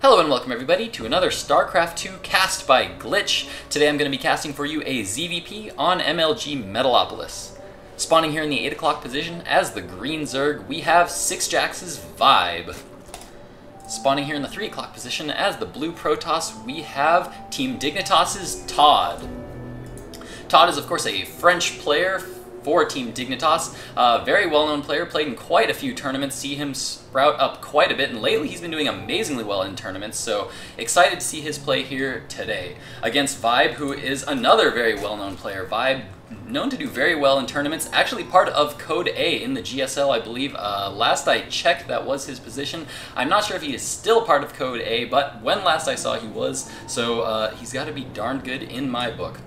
Hello and welcome everybody to another StarCraft 2 cast by Glitch. Today I'm going to be casting for you a ZVP on MLG Metalopolis. Spawning here in the 8 o'clock position as the green Zerg, we have sixjaxViBE. Spawning here in the 3 o'clock position as the blue Protoss, we have Team Dignitas' ToD. ToD is of course a French player for Team Dignitas, a very well-known player, played in quite a few tournaments, see him sprout up quite a bit, and lately he's been doing amazingly well in tournaments, so excited to see his play here today. Against ViBE, who is another very well-known player. ViBE, known to do very well in tournaments, actually part of ToD in the GSL, I believe. Last I checked, that was his position. I'm not sure if he is still part of ToD, but when last I saw he was, so he's got to be darn good in my book.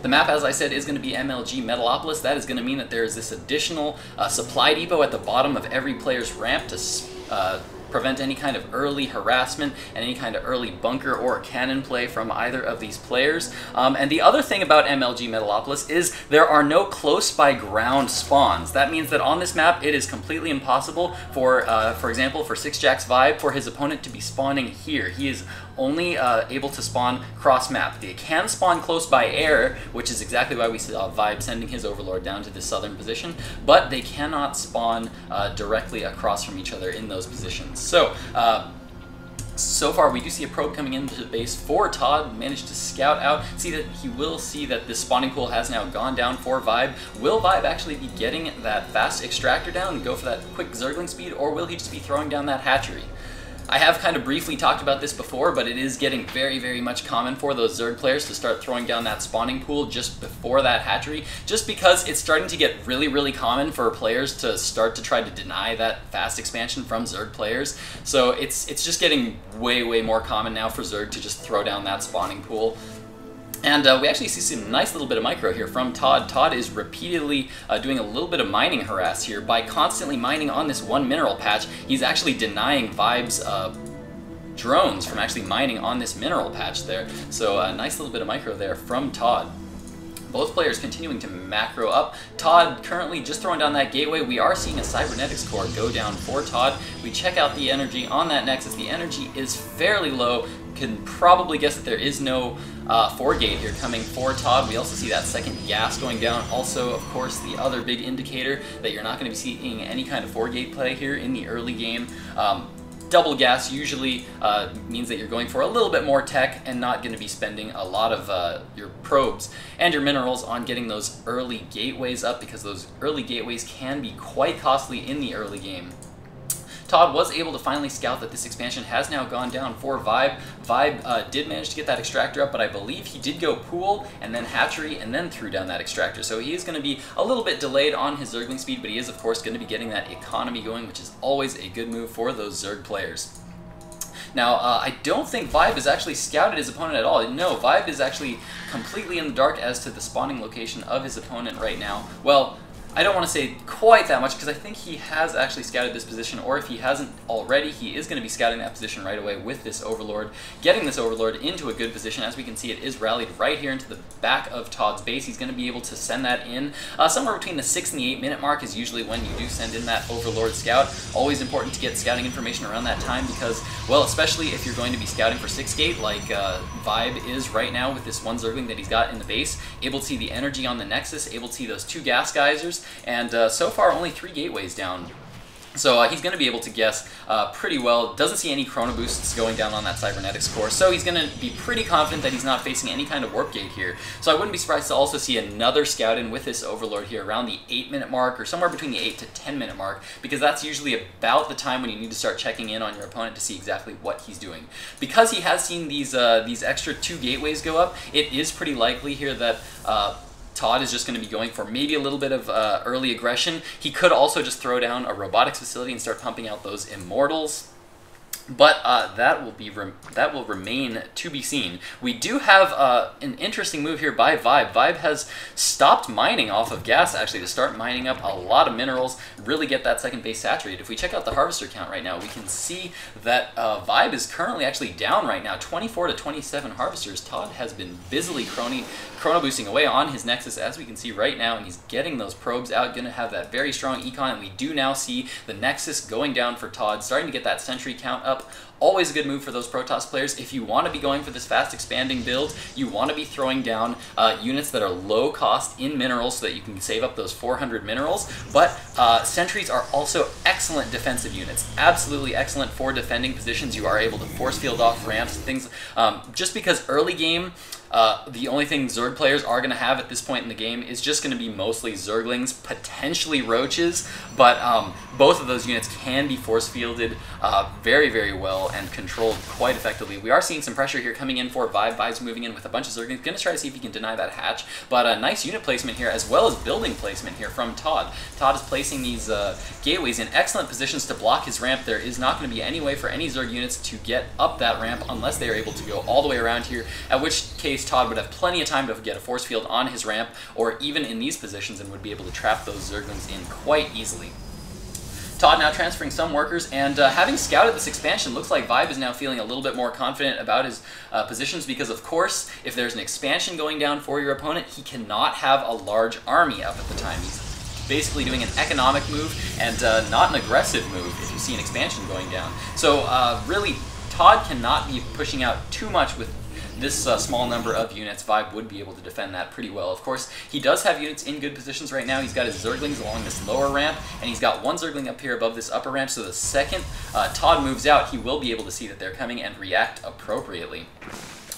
The map, as I said, is going to be MLG Metalopolis. That is going to mean that there is this additional supply depot at the bottom of every player's ramp to prevent any kind of early harassment and any kind of early bunker or cannon play from either of these players. And the other thing about MLG Metalopolis is there are no close by ground spawns. That means that on this map it is completely impossible for example, for sixjaxViBE, for his opponent to be spawning here. He is only able to spawn cross-map. They can spawn close by air, which is exactly why we saw ViBE sending his Overlord down to the southern position, but they cannot spawn directly across from each other in those positions. So, so far we do see a probe coming into the base for ToD, managed to scout out, he will see that this spawning pool has now gone down for ViBE. Will ViBE actually be getting that fast extractor down and go for that quick Zergling speed, or will he just be throwing down that hatchery? I have kind of briefly talked about this before, but it is getting very, very much common for those Zerg players to start throwing down that spawning pool just before that hatchery, just because it's starting to get really, really common for players to start to try to deny that fast expansion from Zerg players. So it's just getting way, way more common now for Zerg to just throw down that spawning pool. And we actually see some nice little bit of micro here from ToD. ToD is repeatedly doing a little bit of mining harass here. By constantly mining on this one mineral patch, he's actually denying ViBE's drones from actually mining on this mineral patch there. So a nice little bit of micro there from ToD. Both players continuing to macro up. ToD currently just throwing down that gateway. We are seeing a cybernetics core go down for ToD. We check out the energy on that Nexus. The energy is fairly low. Can probably guess that there is no 4-gate here coming for ToD. We also see that second gas going down. Also, of course, the other big indicator that you're not going to be seeing any kind of 4-gate play here in the early game. Double gas usually means that you're going for a little bit more tech and not going to be spending a lot of your probes and your minerals on getting those early gateways up, because those early gateways can be quite costly in the early game. ToD was able to finally scout that this expansion has now gone down for ViBE. ViBE did manage to get that extractor up, but I believe he did go pool and then hatchery and then threw down that extractor. So he is going to be a little bit delayed on his Zergling speed, but he is of course going to be getting that economy going, which is always a good move for those Zerg players. Now, I don't think ViBE has actually scouted his opponent at all. No, ViBE is actually completely in the dark as to the spawning location of his opponent right now. Well, I don't want to say quite that much, because I think he has actually scouted this position, or if he hasn't already, he is going to be scouting that position right away with this Overlord, getting this Overlord into a good position. As we can see, it is rallied right here into the back of ToD's base. He's going to be able to send that in. Somewhere between the 6 and the 8 minute mark is usually when you do send in that Overlord scout. Always important to get scouting information around that time, because, well, especially if you're going to be scouting for 6-gate, like ViBE is right now with this one Zergling that he's got in the base, able to see the energy on the Nexus, able to see those 2 gas geysers, and so far only 3 gateways down. So he's going to be able to guess pretty well. Doesn't see any chrono boosts going down on that cybernetics core, so he's going to be pretty confident that he's not facing any kind of warp gate here. So I wouldn't be surprised to also see another scout in with this Overlord here around the 8 minute mark, or somewhere between the 8 to 10 minute mark, because that's usually about the time when you need to start checking in on your opponent to see exactly what he's doing. Because he has seen these extra 2 gateways go up, it is pretty likely here that ToD is just going to be going for maybe a little bit of early aggression. He could also just throw down a robotics facility and start pumping out those immortals. But that will remain to be seen. We do have an interesting move here by ViBE. ViBE has stopped mining off of gas, actually, to start mining up a lot of minerals, really get that second base saturated. If we check out the harvester count right now, we can see that ViBE is currently actually down right now, 24 to 27 harvesters. ToD has been busily chrono boosting away on his Nexus, as we can see right now, and he's getting those probes out, going to have that very strong econ, and we do now see the Nexus going down for ToD, starting to get that sentry count up, up. Always a good move for those Protoss players. If you want to be going for this fast expanding build, you want to be throwing down units that are low cost in minerals so that you can save up those 400 minerals. But sentries are also excellent defensive units. Absolutely excellent for defending positions. You are able to force field off ramps, things, just because early game, the only thing Zerg players are going to have at this point in the game is just going to be mostly Zerglings, potentially Roaches, but both of those units can be force fielded very, very well and controlled quite effectively. We are seeing some pressure here coming in for ViBE. ViBE's moving in with a bunch of Zerglings. Going to try to see if he can deny that hatch, but a nice unit placement here as well as building placement here from ToD. ToD is placing these gateways in excellent positions to block his ramp. There is not going to be any way for any Zerg units to get up that ramp unless they are able to go all the way around here, at which case ToD would have plenty of time to get a force field on his ramp or even in these positions and would be able to trap those Zerglings in quite easily. ToD now transferring some workers, and having scouted this expansion, looks like ViBE is now feeling a little bit more confident about his positions because, of course, if there's an expansion going down for your opponent, he cannot have a large army up at the time. He's basically doing an economic move and not an aggressive move if you see an expansion going down. So really, ToD cannot be pushing out too much with this small number of units. ViBE would be able to defend that pretty well. Of course, he does have units in good positions right now. He's got his Zerglings along this lower ramp, and he's got one Zergling up here above this upper ramp, so the second ToD moves out, he will be able to see that they're coming and react appropriately.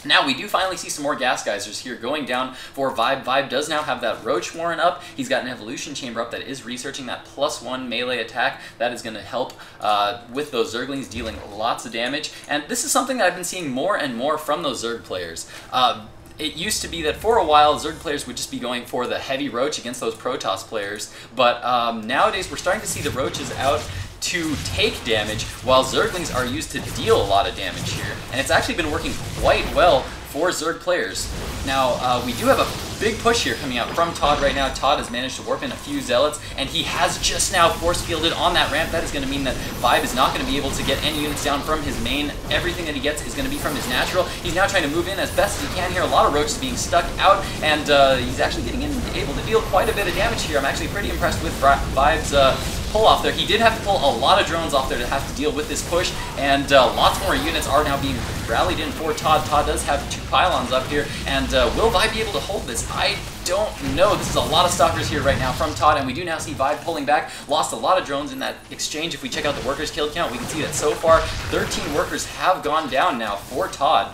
Now, we do finally see some more gas geysers here going down for ViBE. ViBE does now have that Roach Warren up. He's got an Evolution Chamber up that is researching that +1 melee attack. That is going to help with those Zerglings dealing lots of damage. And this is something that I've been seeing more and more from those Zerg players. It used to be that for a while, Zerg players would just be going for the heavy Roach against those Protoss players, but nowadays we're starting to see the Roaches out to take damage, while Zerglings are used to deal a lot of damage here. And it's actually been working quite well for Zerg players. Now, we do have a big push here coming out from ToD right now. ToD has managed to warp in a few Zealots, and he has just now force fielded on that ramp. That is going to mean that ViBE is not going to be able to get any units down from his main. Everything that he gets is going to be from his natural. He's now trying to move in as best as he can here. A lot of Roaches being stuck out, and he's actually getting in, able to deal quite a bit of damage here. I'm actually pretty impressed with ViBE's pull off there. He did have to pull a lot of drones off there to have to deal with this push, and lots more units are now being rallied in for ToD. ToD does have 2 pylons up here, and will ViBE be able to hold this? I don't know. This is a lot of stalkers here right now from ToD, and we do now see ViBE pulling back. Lost a lot of drones in that exchange. If we check out the workers killed count, we can see that so far 13 workers have gone down now for ToD.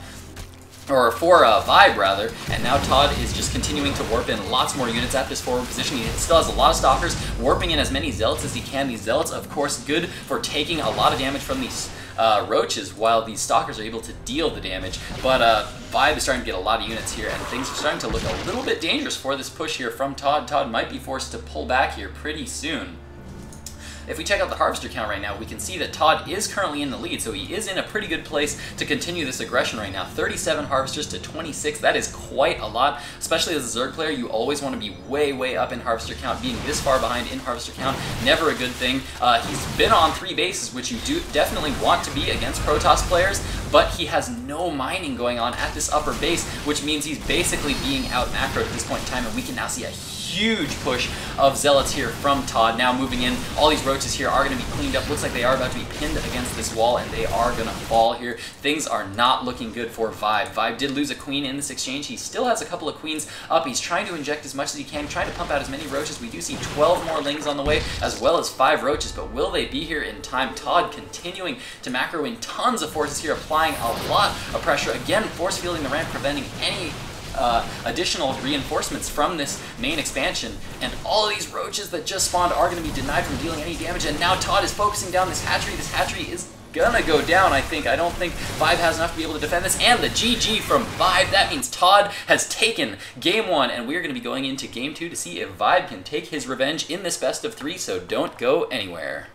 Or for ViBE, rather, and now ToD is just continuing to warp in lots more units at this forward position. He still has a lot of Stalkers, warping in as many Zealots as he can. These Zealots, of course, good for taking a lot of damage from these Roaches, while these Stalkers are able to deal the damage. But ViBE is starting to get a lot of units here, and things are starting to look a little bit dangerous for this push here from ToD. ToD might be forced to pull back here pretty soon. If we check out the Harvester count right now, we can see that ToD is currently in the lead, so he is in a pretty good place to continue this aggression right now. 37 Harvesters to 26, that is quite a lot. Especially as a Zerg player, you always want to be way, way up in Harvester count. Being this far behind in Harvester count, never a good thing. He's been on 3 bases, which you do definitely want to be against Protoss players, but he has no mining going on at this upper base, which means he's basically being out macroed at this point in time, and we can now see a huge push of Zealots here from ToD. Now moving in, all these Roaches here are going to be cleaned up. Looks like they are about to be pinned against this wall, and they are going to fall here. Things are not looking good for ViBE. ViBE did lose a queen in this exchange. He still has a couple of queens up. He's trying to inject as much as he can, trying to pump out as many Roaches. We do see 12 more Lings on the way, as well as 5 Roaches, but will they be here in time? ToD continuing to macro in tons of forces here, applying a lot of pressure. Again, force fielding the ramp, preventing any additional reinforcements from this main expansion, and all of these Roaches that just spawned are going to be denied from dealing any damage, and now ToD is focusing down this hatchery. This hatchery is gonna go down, I think. I don't think ViBE has enough to be able to defend this, and the GG from ViBE. That means ToD has taken Game 1, and we're going to be going into Game 2 to see if ViBE can take his revenge in this best of 3, so don't go anywhere.